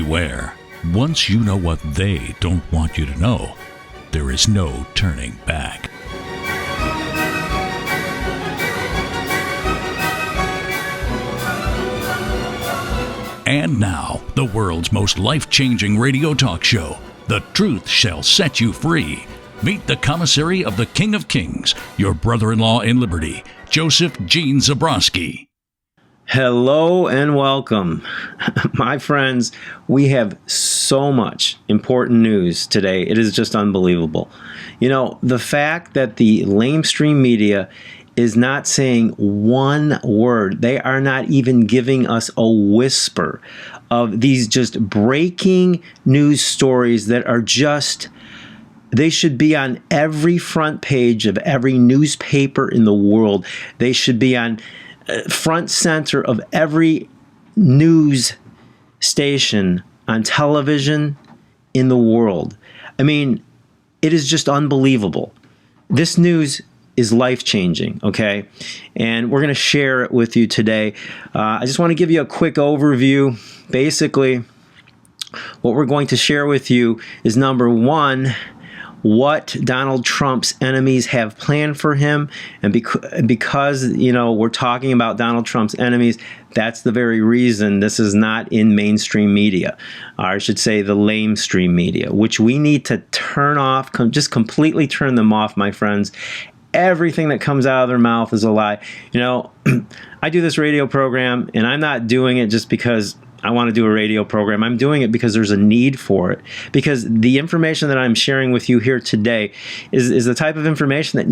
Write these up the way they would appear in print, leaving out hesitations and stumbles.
Beware, once you know what they don't want you to know, there is no turning back. And now, the world's most life-changing radio talk show, The Truth Shall Set You Free. Meet the commissary of the King of Kings, your brother-in-law in liberty, Joseph Gene Zabrowski. Hello and welcome. My friends, we have so much important news today. It is just unbelievable. You know, the fact that the lamestream media is not saying one word. They are not even giving us a whisper of these just breaking news stories that are just, they should be on every front page of every newspaper in the world. They should be on front center of every news station on television in the world. I mean, it is just unbelievable. This news is life-changing, okay? And we're going to share it with you today. I just want to give you a quick overview. Basically, what we're going to share with you is, number one, what Donald Trump's enemies have planned for him. And because, you know, we're talking about Donald Trump's enemies, that's the very reason this is not in mainstream media. Or I should say the lamestream media, which we need to turn off, just completely turn them off, my friends. Everything that comes out of their mouth is a lie. You know, I do this radio program, and I'm not doing it just because I want to do a radio program. I'm doing it because there's a need for it. Because the information that I'm sharing with you here today is the type of information that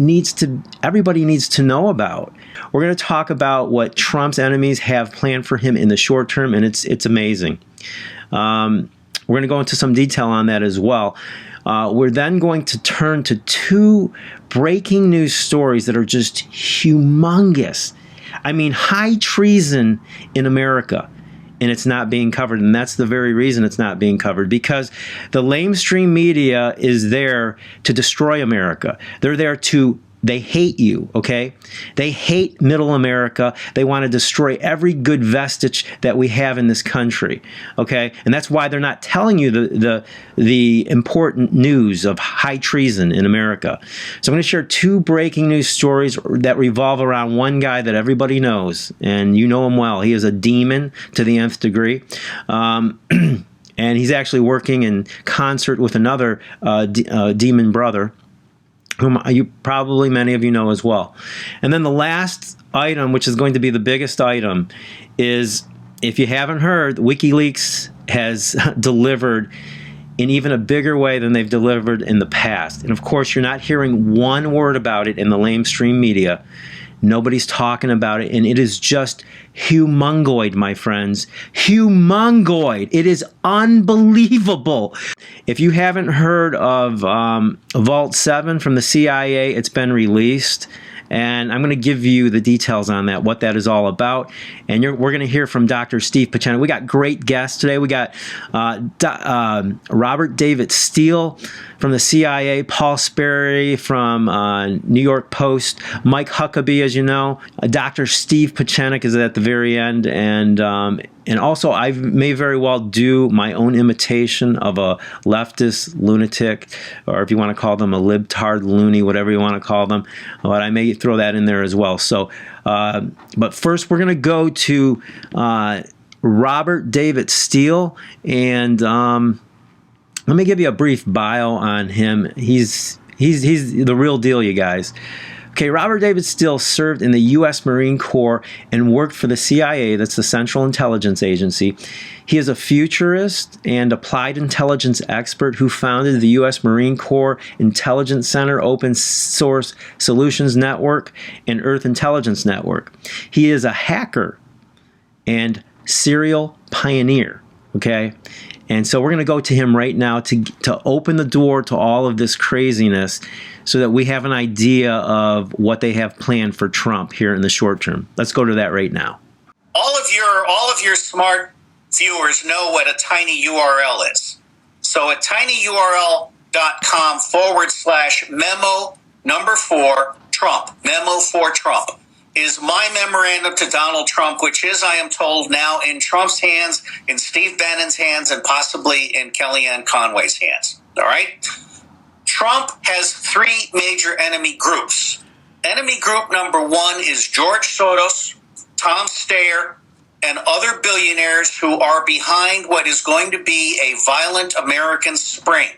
everybody needs to know about. We're going to talk about what Trump's enemies have planned for him in the short term, and it's amazing. We're going to go into some detail on that as well. We're then going to turn to two breaking news stories that are just humongous. I mean, high treason in America. And it's not being covered. And that's the very reason it's not being covered, because the lamestream media is there to destroy America. They're there they hate you, okay? They hate middle America. They want to destroy every good vestige that we have in this country, okay? And that's why they're not telling you the important news of high treason in America. So I'm going to share two breaking news stories that revolve around one guy that everybody knows, and you know him well. He is a demon to the nth degree. And he's actually working in concert with another demon brother, whom many of you know as well. And then the last item, which is going to be the biggest item, is, if you haven't heard, WikiLeaks has delivered in even a bigger way than they've delivered in the past. And of course, you're not hearing one word about it in the lamestream media. Nobody's talking about it, and it is just humongoid, my friends. Humongoid. It is unbelievable. If you haven't heard of Vault 7 from the CIA, it's been released. And I'm going to give you the details on that, what that is all about. And we're going to hear from Dr. Steve Pieczenik. We got great guests today. We got Robert David Steele from the CIA, Paul Sperry from New York Post, Mike Huckabee, as you know. Dr. Steve Pieczenik is at the very end. And also, I may very well do my own imitation of a leftist lunatic, or if you want to call them a libtard loony, whatever you want to call them. But I may throw that in there as well. So, but first, we're going to go to Robert David Steele, and let me give you a brief bio on him. He's the real deal, you guys. Okay, Robert David Steele served in the U.S. Marine Corps and worked for the CIA, that's the Central Intelligence Agency. He is a futurist and applied intelligence expert who founded the U.S. Marine Corps Intelligence Center, Open Source Solutions Network, and Earth Intelligence Network. He is a hacker and serial pioneer, okay? And so we're going to go to him right now to open the door to all of this craziness, so that we have an idea of what they have planned for Trump here in the short term. Let's go to that right now. All of your smart viewers know what a tiny URL is. So at tinyurl.com/memo4Trump, memo for Trump. is my memorandum to Donald Trump, which is, I am told, now in Trump's hands, in Steve Bannon's hands, and possibly in Kellyanne Conway's hands. All right? Trump has three major enemy groups. Enemy group number one is George Soros, Tom Steyer, and other billionaires who are behind what is going to be a violent American spring.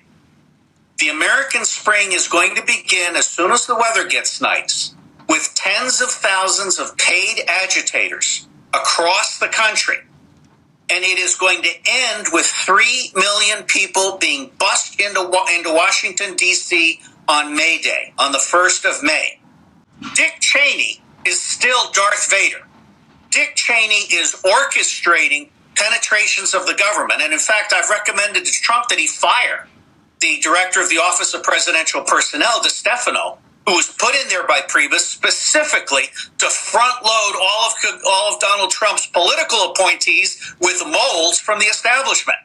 The American spring is going to begin as soon as the weather gets nice, with tens of thousands of paid agitators across the country. And it is going to end with 3 million people being bussed into Washington, D.C. on May Day, on the 1st of May. Dick Cheney is still Darth Vader. Dick Cheney is orchestrating penetrations of the government. And in fact, I've recommended to Trump that he fire the director of the Office of Presidential Personnel, DeStefano, who was put in there by Priebus specifically to front load all of Donald Trump's political appointees with molds from the establishment.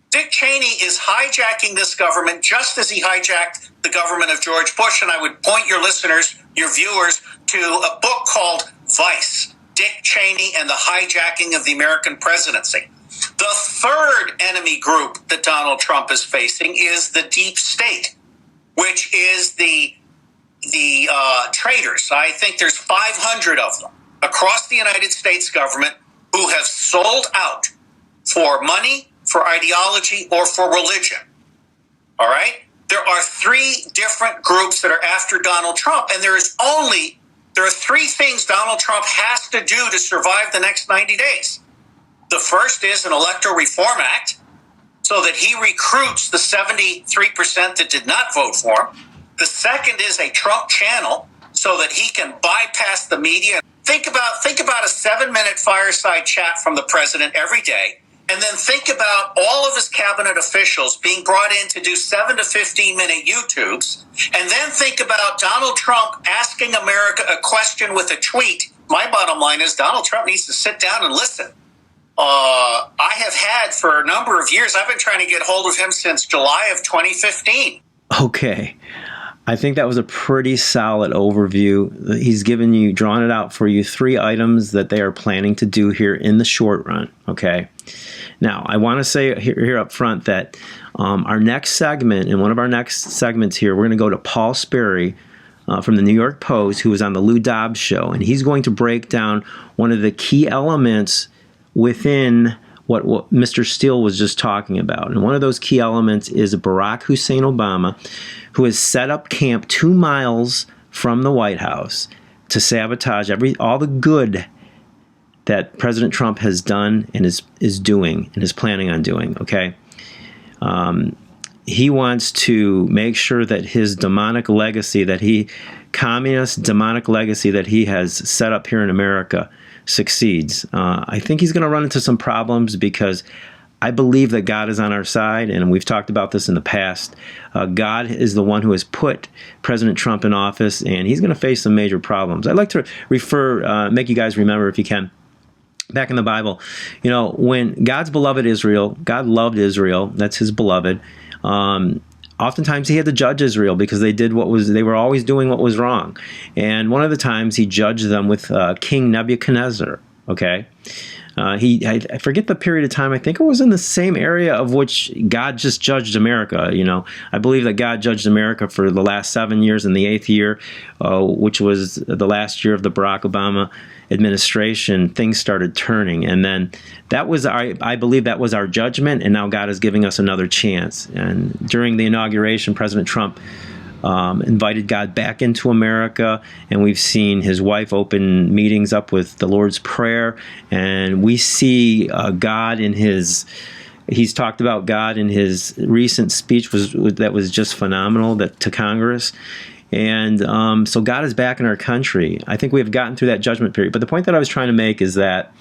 Dick Cheney is hijacking this government just as he hijacked the government of George Bush. And I would point your listeners, your viewers, to a book called Vice, Dick Cheney and the Hijacking of the American Presidency. The third enemy group that Donald Trump is facing is the deep state, which is the traitors. I think there's 500 of them across the United States government who have sold out for money, for ideology, or for religion. All right? There are three different groups that are after Donald Trump, and there are three things Donald Trump has to do to survive the next 90 days. The first is an Electoral Reform Act so that he recruits the 73% that did not vote for him. The second is a Trump channel so that he can bypass the media. Think about a 7-minute fireside chat from the president every day, and then think about all of his cabinet officials being brought in to do 7 to 15-minute YouTubes, and then think about Donald Trump asking America a question with a tweet. My bottom line is Donald Trump needs to sit down and listen. I have had for a number of years, I've been trying to get hold of him since July of 2015. Okay. I think that was a pretty solid overview. He's drawn it out for you, 3 items that they are planning to do here in the short run. Okay. Now, I want to say here up front that our next segment, in one of our next segments here, we're going to go to Paul Sperry from the New York Post, who was on the Lou Dobbs show, and he's going to break down one of the key elements within what Mr. Steele was just talking about. And one of those key elements is Barack Hussein Obama, who has set up camp 2 miles from the White House to sabotage all the good that President Trump has done and is doing and is planning on doing, okay? He wants to make sure that his communist demonic legacy that he has set up here in America succeeds. I think he's going to run into some problems because I believe that God is on our side, and we've talked about this in the past. God is the one who has put President Trump in office, and he's going to face some major problems. I'd like to make you guys remember, if you can, back in the Bible, when God's beloved Israel, God loved Israel, that's his beloved. Oftentimes he had to judge Israel because they were always doing what was wrong. And one of the times he judged them with King Nebuchadnezzar, okay? I forget the period of time. I think it was in the same area of which God just judged America. I believe that God judged America for the last 7 years, and the 8th year, which was the last year of the Barack Obama administration, things started turning. And then I believe that was our judgment, and now God is giving us another chance. And during the inauguration, President Trump invited God back into America, and we've seen his wife open meetings up with the Lord's Prayer, and we see God in he's talked about God in his recent speech that was just phenomenal to Congress. And so God is back in our country. I think we have gotten through that judgment period. But the point that I was trying to make is that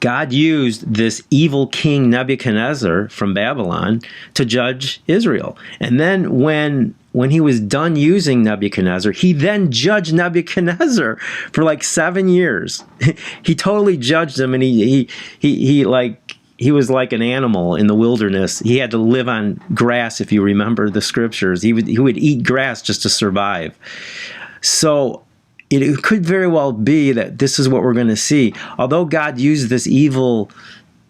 God used this evil king Nebuchadnezzar from Babylon to judge Israel. And then when he was done using Nebuchadnezzar, he then judged Nebuchadnezzar for like 7 years. He totally judged him, and he was like an animal in the wilderness. He had to live on grass, if you remember the scriptures. He would eat grass just to survive. So it could very well be that this is what we're going to see. Although God used this evil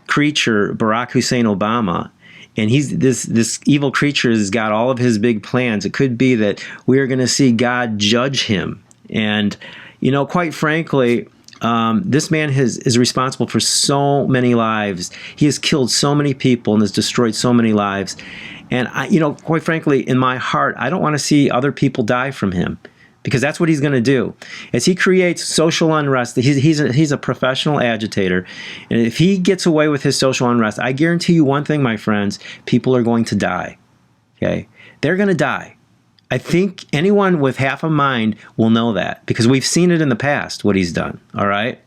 creature, Barack Hussein Obama, and this evil creature has got all of his big plans, it could be that we are going to see God judge him. And, quite frankly, this man is responsible for so many lives. He has killed so many people and has destroyed so many lives. And, quite frankly, in my heart, I don't want to see other people die from him, because that's what he's going to do. As he creates social unrest, he's a professional agitator. And if he gets away with his social unrest, I guarantee you one thing, my friends, people are going to die. Okay? They're going to die. I think anyone with half a mind will know that, because we've seen it in the past, what he's done, all right?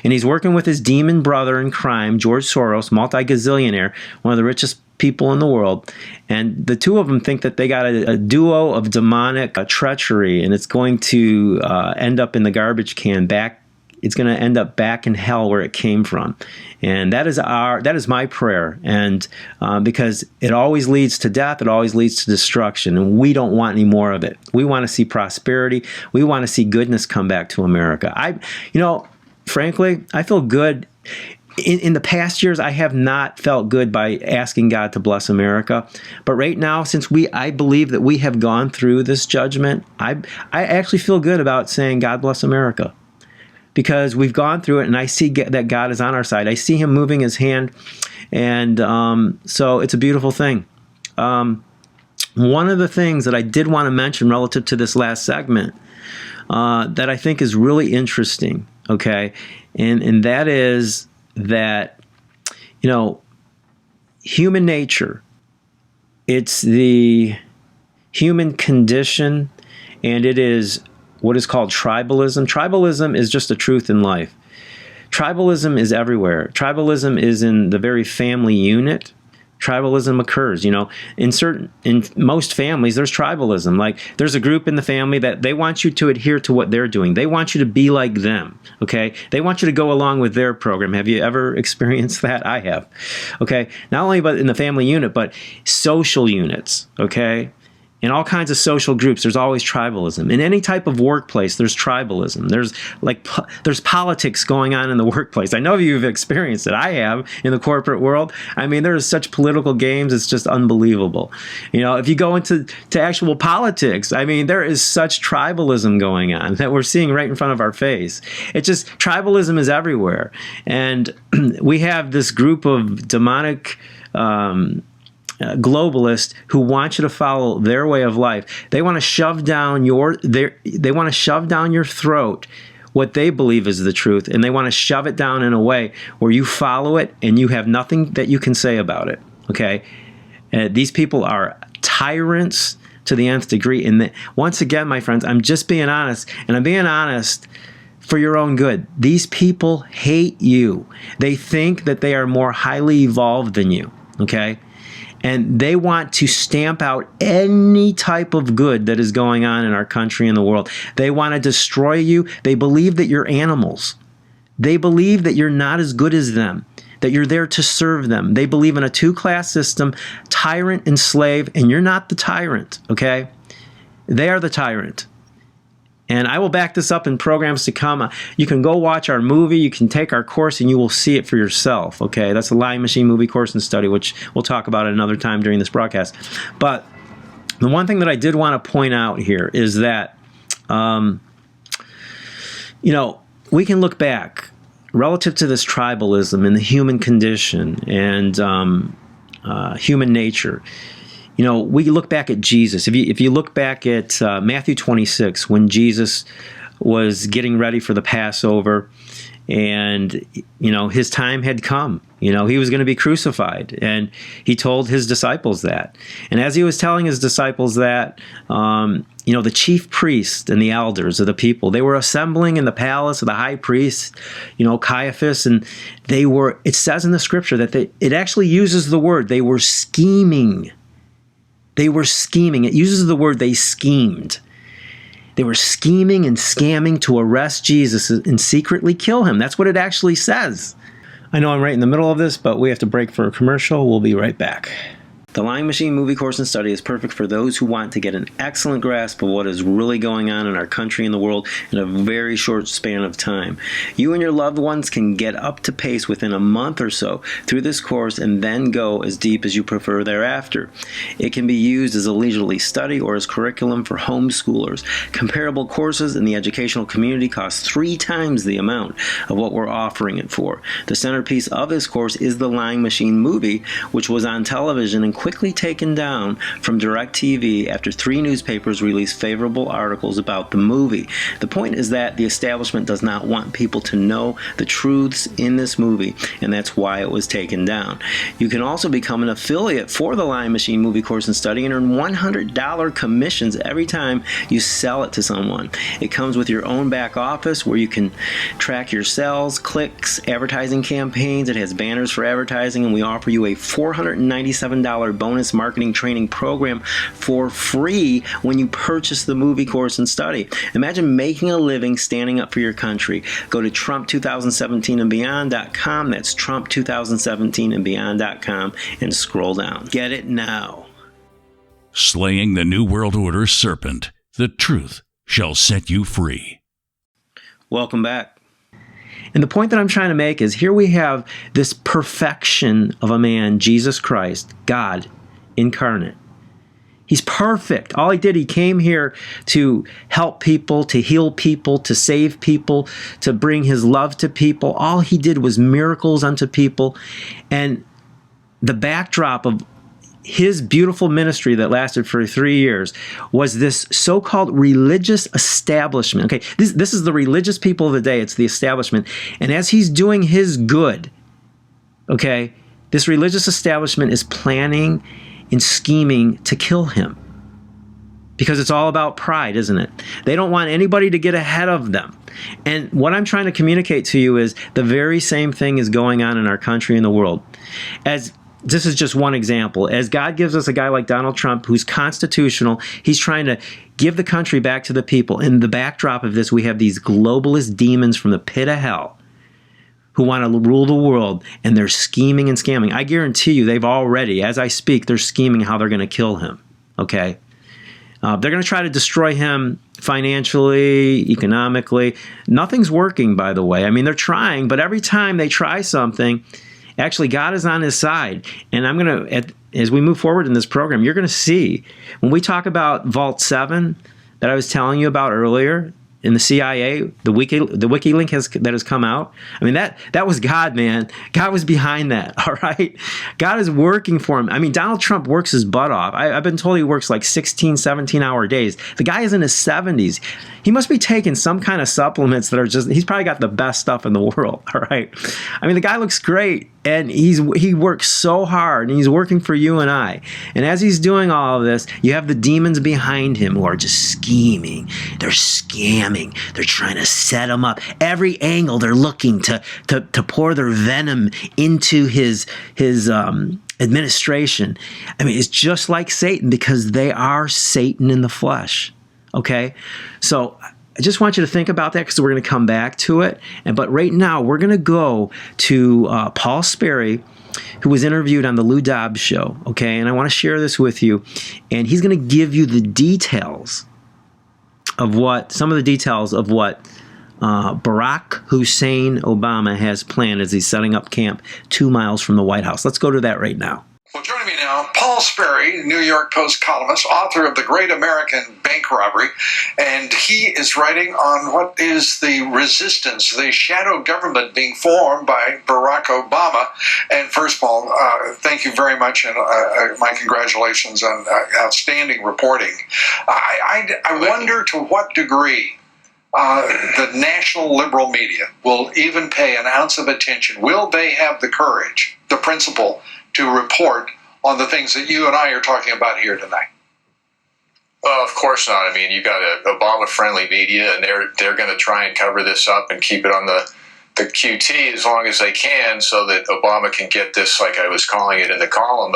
And he's working with his demon brother in crime, George Soros, multi-gazillionaire, one of the richest people in the world. And the two of them think that they got a duo of demonic treachery, and it's going to end up in the garbage can back. It's going to end up back in hell where it came from. And that is my prayer. And because it always leads to death, it always leads to destruction, and we don't want any more of it. We want to see prosperity. We want to see goodness come back to America. Frankly, I feel good. In the past years, I have not felt good by asking God to bless America. But right now, since I believe that we have gone through this judgment, I actually feel good about saying, God bless America. Because we've gone through it, and I see that God is on our side. I see him moving his hand, and so it's a beautiful thing. One of the things that I did want to mention relative to this last segment that I think is really interesting, okay, and that is that, human nature, it's the human condition, and it is what is called tribalism. Tribalism is just a truth in life. Tribalism is everywhere. Tribalism is in the very family unit. Tribalism occurs, in most families, there's tribalism. Like, there's a group in the family that they want you to adhere to what they're doing. They want you to be like them, okay? They want you to go along with their program. Have you ever experienced that? I have, okay? Not only but in the family unit, but social units, okay? In all kinds of social groups, there's always tribalism. In any type of workplace, there's tribalism. There's politics going on in the workplace. I know you've experienced it. I have, in the corporate world. I mean, there is such political games. It's just unbelievable. If you go into actual politics, I mean, there is such tribalism going on that we're seeing right in front of our face. It's just, tribalism is everywhere. And we have this group of demonic globalists who want you to follow their way of life. They want to shove down your throat what they believe is the truth, and they want to shove it down in a way where you follow it and you have nothing that you can say about it. Okay, these people are tyrants to the nth degree. And once again, my friends, I'm just being honest, and I'm being honest for your own good. These people hate you. They think that they are more highly evolved than you. Okay. And they want to stamp out any type of good that is going on in our country and the world. They want to destroy you. They believe that you're animals. They believe that you're not as good as them, that you're there to serve them. They believe in a two-class system, tyrant and slave, and you're not the tyrant, okay? They are the tyrant. And I will back this up in programs to come. You can go watch our movie. You can take our course, and you will see it for yourself. Okay, that's the Lying Machine Movie Course and Study, which we'll talk about at another time during this broadcast. But the one thing that I did want to point out here is that, we can look back relative to this tribalism and the human condition and human nature. We look back at Jesus. If you look back at Matthew 26, when Jesus was getting ready for the Passover, and his time had come. He was going to be crucified, and he told his disciples that. And as he was telling his disciples that, the chief priest and the elders of the people, they were assembling in the palace of the high priest, Caiaphas, and it says in the scripture that it actually uses the word, they were scheming. They were scheming. It uses the word they schemed. They were scheming and scamming to arrest Jesus and secretly kill him. That's what it actually says. I know I'm right in the middle of this, but we have to break for a commercial. We'll be right back. The Lying Machine movie course and study is perfect for those who want to get an excellent grasp of what is really going on in our country and the world in a very short span of time. You and your loved ones can get up to pace within a month or so through this course and then go as deep as you prefer thereafter. It can be used as a leisurely study or as curriculum for homeschoolers. Comparable courses in the educational community cost 3 times the amount of what we're offering it for. The centerpiece of this course is The Lying Machine movie, which was on television and quickly taken down from DirecTV after 3 newspapers released favorable articles about the movie. The point is that the establishment does not want people to know the truths in this movie, and that's why it was taken down. You can also become an affiliate for the Lying Machine movie course and study and earn $100 commissions every time you sell it to someone. It comes with your own back office where you can track your sales, clicks, advertising campaigns. It has banners for advertising, and we offer you a $497 bonus marketing training program for free when you purchase the movie course and study. Imagine making a living standing up for your country. Go to Trump2017andbeyond.com. That's Trump2017andbeyond.com and scroll down. Get it now. Slaying the New World Order serpent, the truth shall set you free. Welcome back. And the point that I'm trying to make is here we have this perfection of a man, Jesus Christ, God incarnate. He's perfect. All he did, he came here to help people, to heal people, to save people, to bring his love to people. All he did was miracles unto people. And the backdrop of his beautiful ministry that lasted for 3 years was this so-called religious establishment. Okay, this is the religious people of the day. It's the establishment. And as he's doing his good, okay, this religious establishment is planning and scheming to kill him. Because it's all about pride, isn't it? They don't want anybody to get ahead of them. And what I'm trying to communicate to you is the very same thing is going on in our country and the world. This is just one example. As God gives us a guy like Donald Trump, who's constitutional, he's trying to give the country back to the people. In the backdrop of this, we have these globalist demons from the pit of hell who want to rule the world, and they're scheming and scamming. I guarantee you they've already, as I speak, they're scheming how they're going to kill him, okay? They're going to try to destroy him financially, economically. Nothing's working, by the way. I mean, they're trying, but every time they try something, actually, God is on his side. And I'm going to, as we move forward in this program, you're going to see, when we talk about Vault 7 that I was telling you about earlier, in the CIA, the WikiLink that has come out. I mean, that was God, man. God was behind that, all right? God is working for him. I mean, Donald Trump works his butt off. I've been told he works like 16, 17-hour days. The guy is in his 70s. He must be taking some kind of supplements that are he's probably got the best stuff in the world, all right? I mean, the guy looks great, and he works so hard, and he's working for you and I. And as he's doing all of this, you have the demons behind him who are just scheming. They're scamming. They're trying to set him up. Every angle, they're looking to pour their venom into his administration. I mean, it's just like Satan, because they are Satan in the flesh. Okay? So I just want you to think about that, because we're going to come back to it. But right now, we're going to go to Paul Sperry, who was interviewed on the Lou Dobbs show. Okay? And I want to share this with you. And he's going to give you the details of some of the details of what Barack Hussein Obama has planned as he's setting up camp 2 miles from the White House. Let's go to that right now. Well, joining me now, Paul Sperry, New York Post columnist, author of The Great American Bank Robbery, and he is writing on what is the resistance, the shadow government being formed by Barack Obama. And first, Paul, thank you very much, and my congratulations on outstanding reporting. I wonder to what degree the national liberal media will even pay an ounce of attention. Will they have the courage, the principle, to report on the things that you and I are talking about here tonight? Well, of course not. I mean, you've got an Obama-friendly media, and they're going to try and cover this up and keep it on the QT as long as they can, so that Obama can get this, like I was calling it in the column,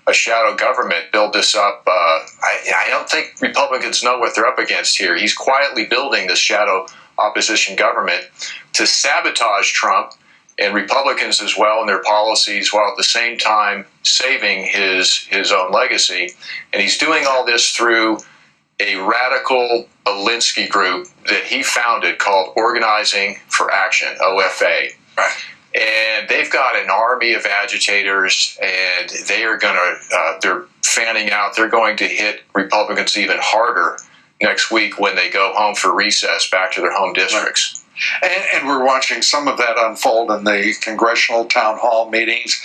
a shadow government, build this up. I don't think Republicans know what they're up against here. He's quietly building this shadow opposition government to sabotage Trump and Republicans as well in their policies, while at the same time saving his own legacy. And he's doing all this through a radical Alinsky group that he founded called Organizing for Action, OFA. Right. And they've got an army of agitators, and they are going to, they're fanning out. They're going to hit Republicans even harder next week when they go home for recess back to their home districts. And we're watching some of that unfold in the congressional town hall meetings,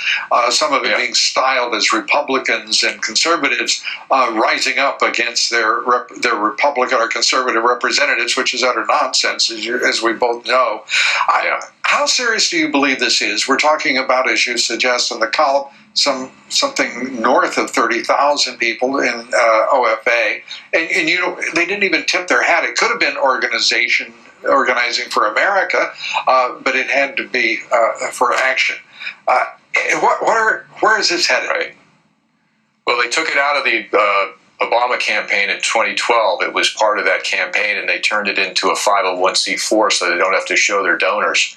some of it being styled as Republicans and conservatives rising up against their Republican or conservative representatives, which is utter nonsense, as we both know. How serious do you believe this is? We're talking about, as you suggest in the column, something north of 30,000 people in OFA, and you know, they didn't even tip their hat. It could have been Organizing for America, but it had to be for action. Where is this headed? Right. Well, they took it out of the Obama campaign in 2012. It was part of that campaign, and they turned it into a 501c4 so they don't have to show their donors.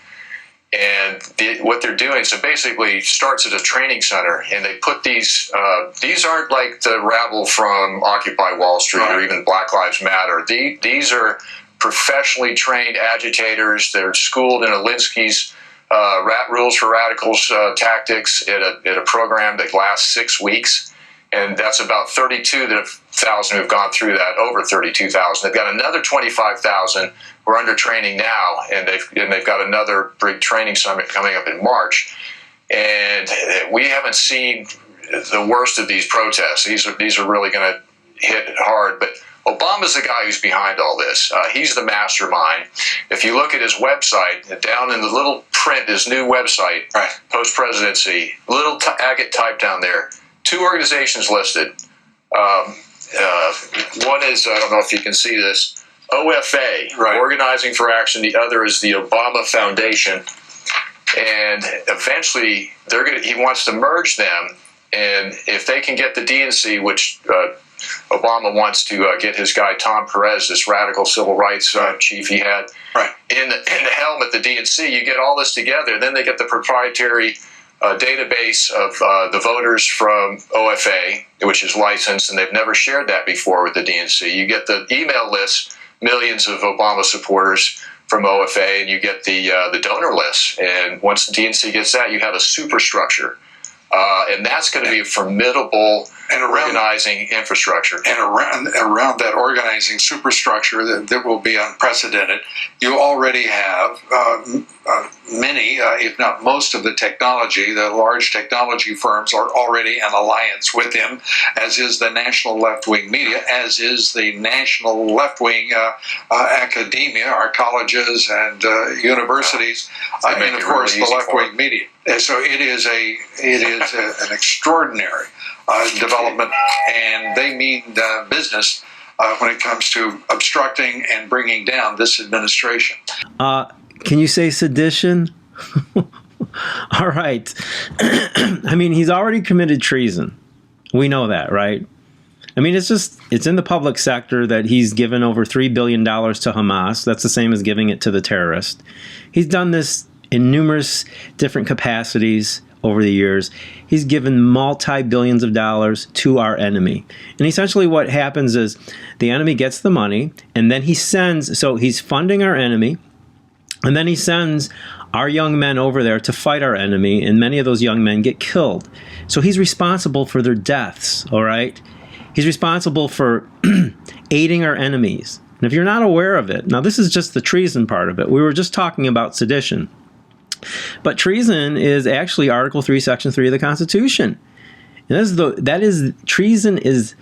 And what they're doing, so basically starts at a training center, and they put these aren't like the rabble from Occupy Wall Street or even Black Lives Matter. These are professionally trained agitators. They're schooled in Alinsky's rules for radicals tactics at a program that lasts 6 weeks. And that's about 32,000 who've gone through that, over 32,000. They've got another 25,000 who are under training now, and they've got another big training summit coming up in March. And we haven't seen the worst of these protests. These are really going to hit hard, but Obama's the guy who's behind all this. He's the mastermind. If you look at his website, down in the little print, his new website, post-presidency, little agate type down there, 2 organizations listed. One is, I don't know if you can see this, OFA, Organizing for Action. The other is the Obama Foundation. And eventually, he wants to merge them. And if they can get the DNC, which Obama wants to get his guy Tom Perez, this radical civil rights chief he had, in the helm at the DNC, you get all this together. Then they get the proprietary database of the voters from OFA, which is licensed, and they've never shared that before with the DNC. You get the email lists, millions of Obama supporters from OFA, and you get the donor list. And once the DNC gets that, you have a superstructure. And that's going to be a formidable organizing infrastructure. And around that organizing superstructure that will be unprecedented, you already have many, if not most of the technology, the large technology firms are already in alliance with him, as is the national left-wing media, as is the national left-wing academia, our colleges and universities, and of course the left-wing media. So it is an extraordinary development, and they mean business when it comes to obstructing and bringing down this administration. Can you say sedition? All right. I mean, he's already committed treason. We know that, right? I mean, it's in the public sector that he's given over $3 billion to Hamas. That's the same as giving it to the terrorist. He's done this in numerous different capacities over the years. He's given multi-billions of dollars to our enemy. And essentially what happens is the enemy gets the money, and then he's funding our enemy, and then he sends our young men over there to fight our enemy, and many of those young men get killed. So he's responsible for their deaths, all right? He's responsible for aiding our enemies. And if you're not aware of it, now this is just the treason part of it. We were just talking about sedition. But treason is actually Article 3, Section 3 of the Constitution. And treason is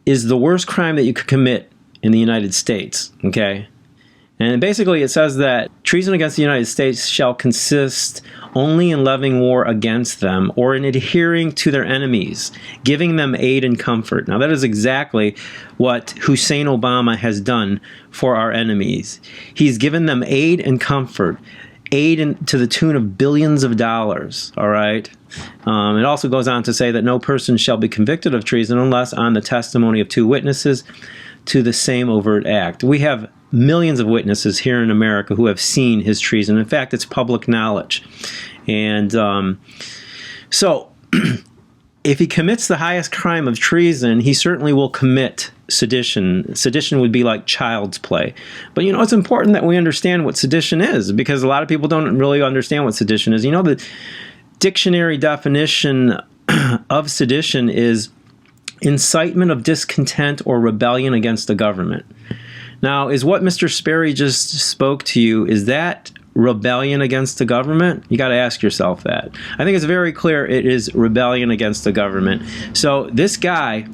the worst crime that you could commit in the United States, okay? And basically it says that treason against the United States shall consist only in levying war against them or in adhering to their enemies, giving them aid and comfort. Now that is exactly what Hussein Obama has done for our enemies. He's given them aid and comfort, to the tune of billions of dollars, all right? It also goes on to say that no person shall be convicted of treason unless on the testimony of 2 witnesses to the same overt act. We have millions of witnesses here in America who have seen his treason. In fact, it's public knowledge. And so if he commits the highest crime of treason, he certainly will commit sedition. Sedition would be like child's play. But, it's important that we understand what sedition is, because a lot of people don't really understand what sedition is. The dictionary definition of sedition is incitement of discontent or rebellion against the government. Now, is what Mr. Sperry just spoke to you, is that rebellion against the government? You got to ask yourself that. I think it's very clear it is rebellion against the government. So this guy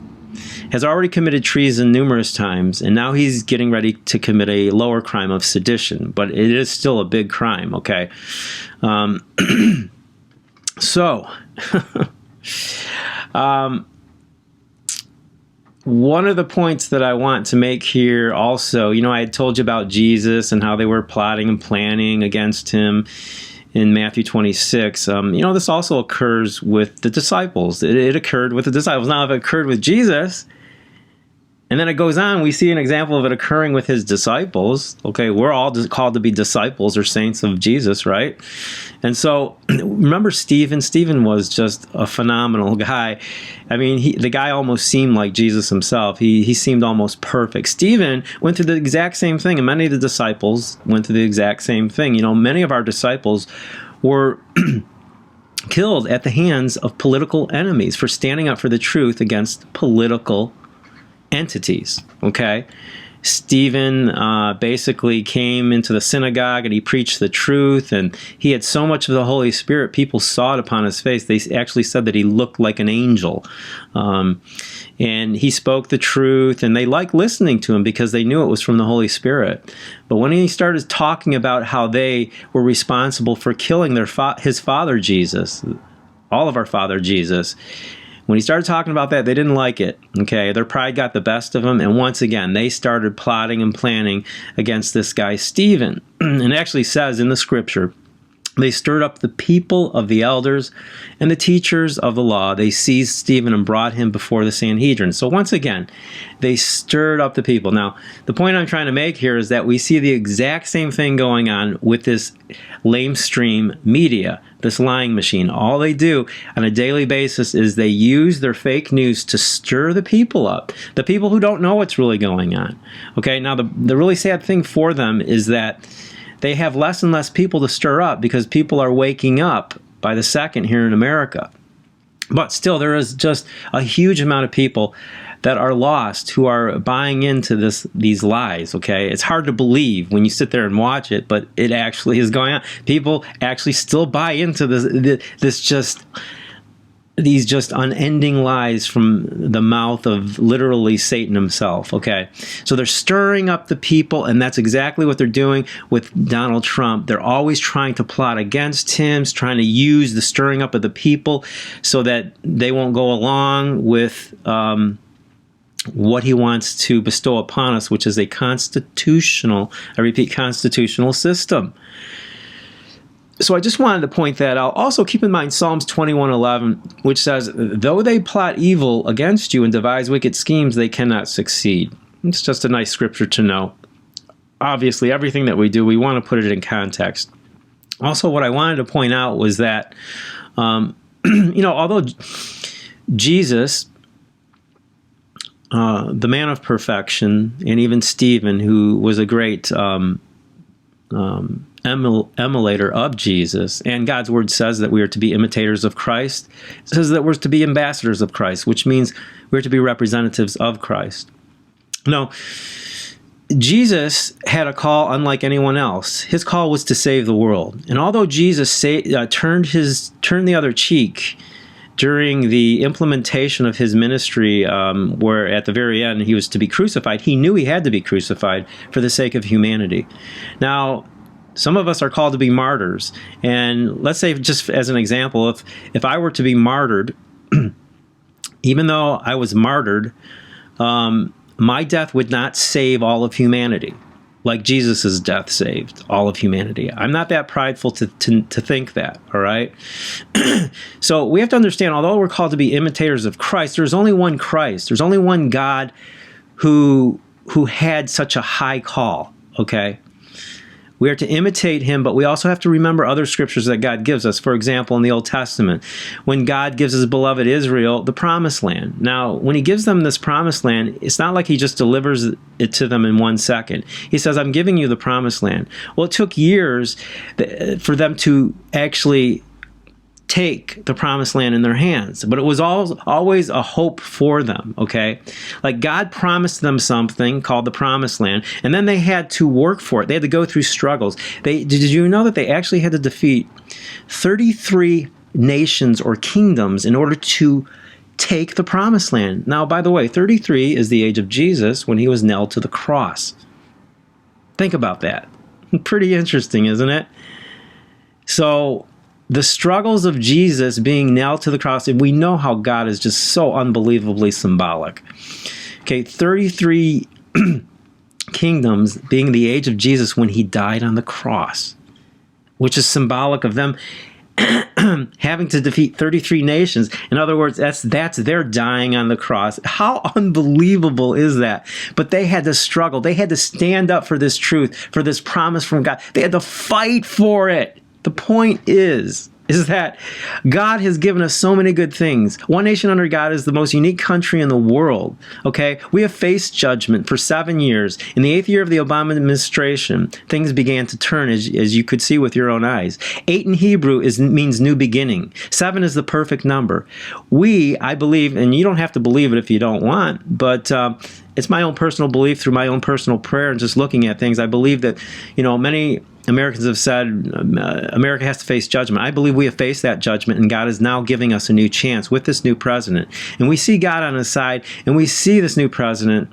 has already committed treason numerous times, and now he's getting ready to commit a lower crime of sedition, but it is still a big crime, okay? So, one of the points that I want to make here also, I had told you about Jesus and how they were plotting and planning against him in Matthew 26. This also occurs with the disciples. It occurred with the disciples. Now, if it occurred with Jesus, and then it goes on, we see an example of it occurring with his disciples. Okay, we're all called to be disciples or saints of Jesus, right? And so, remember Stephen? Stephen was just a phenomenal guy. I mean, the guy almost seemed like Jesus himself. He seemed almost perfect. Stephen went through the exact same thing, and many of the disciples went through the exact same thing. Many of our disciples were killed at the hands of political enemies for standing up for the truth against political entities, okay? Stephen basically came into the synagogue and he preached the truth, and he had so much of the Holy Spirit, people saw it upon his face. They actually said that he looked like an angel. And he spoke the truth, and they liked listening to him because they knew it was from the Holy Spirit. But when he started talking about how they were responsible for killing his father Jesus, all of our father Jesus, when he started talking about that, they didn't like it, okay? Their pride got the best of them, and once again, they started plotting and planning against this guy, Stephen. And it actually says in the scripture, they stirred up the people of the elders and the teachers of the law. They seized Stephen and brought him before the Sanhedrin. So once again, they stirred up the people. Now, the point I'm trying to make here is that we see the exact same thing going on with this lamestream media, this lying machine. All they do on a daily basis is they use their fake news to stir the people up, the people who don't know what's really going on. Okay, now the really sad thing for them is that they have less and less people to stir up because people are waking up by the second here in America. But still, there is just a huge amount of people that are lost who are buying into these lies, okay? It's hard to believe when you sit there and watch it, but it actually is going on. People actually still buy into these just unending lies from the mouth of literally Satan himself, okay? So they're stirring up the people, and that's exactly what they're doing with Donald Trump. They're always trying to plot against him, trying to use the stirring up of the people so that they won't go along with what he wants to bestow upon us, which is a constitutional, I repeat, constitutional system. So I just wanted to point that out. Also, keep in mind Psalms 21:11, which says, though they plot evil against you and devise wicked schemes, they cannot succeed. It's just a nice scripture to know. Obviously, everything that we do, we want to put it in context. Also, what I wanted to point out was that, although Jesus, the man of perfection, and even Stephen, who was a great emulator of Jesus, and God's word says that we are to be imitators of Christ. It says that we're to be ambassadors of Christ, which means we're to be representatives of Christ. Now, Jesus had a call unlike anyone else. His call was to save the world. And although Jesus turned the other cheek during the implementation of his ministry, where at the very end he was to be crucified, he knew he had to be crucified for the sake of humanity. Now, some of us are called to be martyrs. And let's say, just as an example, if I were to be martyred, even though I was martyred, my death would not save all of humanity, like Jesus' death saved all of humanity. I'm not that prideful to think that, all right? So we have to understand, although we're called to be imitators of Christ, there's only one Christ. There's only one God who had such a high call. okay? We are to imitate him, but we also have to remember other scriptures that God gives us. For example, in the Old Testament, when God gives his beloved Israel the promised land. Now, when he gives them this promised land, it's not like he just delivers it to them in 1 second. He says, I'm giving you the promised land. Well, it took years for them to actually take the promised land in their hands, but it was always a hope for them, okay? Like God promised them something called the promised land, and then they had to work for it. They had to go through struggles. Did you know that they actually had to defeat 33 nations or kingdoms in order to take the promised land? Now, by the way, 33 is the age of Jesus when he was nailed to the cross. Think about that. Pretty interesting, isn't it? So the struggles of Jesus being nailed to the cross, and we know how God is just so unbelievably symbolic. Okay, 33 kingdoms being the age of Jesus when he died on the cross, which is symbolic of them having to defeat 33 nations. In other words, that's their dying on the cross. How unbelievable is that? But they had to struggle. They had to stand up for this truth, for this promise from God. They had to fight for it. The point is that God has given us so many good things. One nation under God is the most unique country in the world. Okay, we have faced judgment for 7 years. In the 8th year of the Obama administration, things began to turn, as you could see with your own eyes. 8 in Hebrew means new beginning. 7 is the perfect number. I believe, and you don't have to believe it if you don't want, but it's my own personal belief through my own personal prayer and just looking at things. I believe that, many Americans have said America has to face judgment. I believe we have faced that judgment, and God is now giving us a new chance with this new president. And we see God on his side, and we see this new president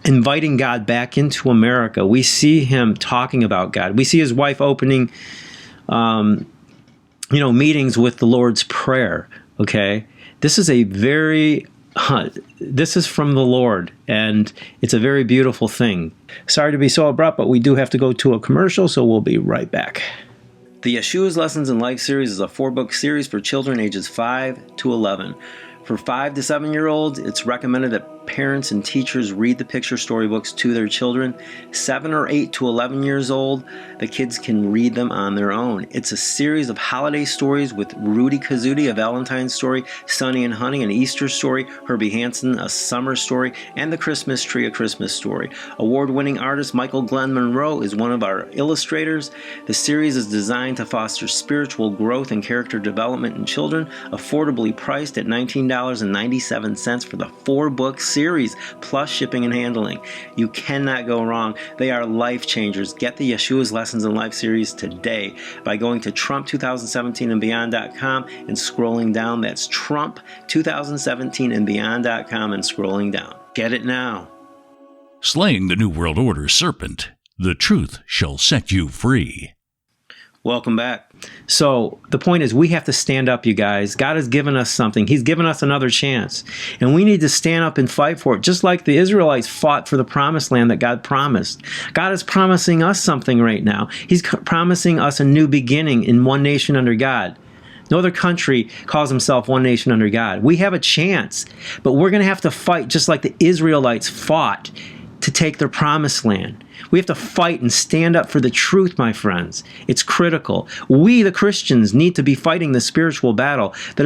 inviting God back into America. We see him talking about God. We see his wife opening, meetings with the Lord's Prayer. Okay, this is this is from the Lord, and it's a very beautiful thing. Sorry to be so abrupt, but we do have to go to a commercial, so we'll be right back. The Yeshua's Lessons in Life series is a 4-book series for children ages 5 to 11. For 5 to 7-year-olds, it's recommended that parents and teachers read the picture storybooks to their children. 7 or 8 to 11 years old, the kids can read them on their own. It's a series of holiday stories with Rudy Kazuti, a Valentine's story, Sunny and Honey, an Easter story, Herbie Hansen, a summer story, and The Christmas Tree, a Christmas story. Award-winning artist Michael Glenn Monroe is one of our illustrators. The series is designed to foster spiritual growth and character development in children, affordably priced at $19.97 for the 4-book series, plus shipping and handling. You cannot go wrong. They are life changers. Get the Yeshua's Lessons in Life series today by going to Trump2017andbeyond.com and scrolling down. That's Trump2017andbeyond.com and scrolling down. Get it now. Slaying the New World Order serpent, the truth shall set you free. Welcome back. So the point is, we have to stand up, you guys. God has given us something. He's given us another chance. And we need to stand up and fight for it, just like the Israelites fought for the promised land that God promised. God is promising us something right now. He's promising us a new beginning in one nation under God. No other country calls himself one nation under God. We have a chance, but we're going to have to fight just like the Israelites fought to take their promised land. We have to fight and stand up for the truth, my friends. It's critical. We, the Christians, need to be fighting the spiritual battle that is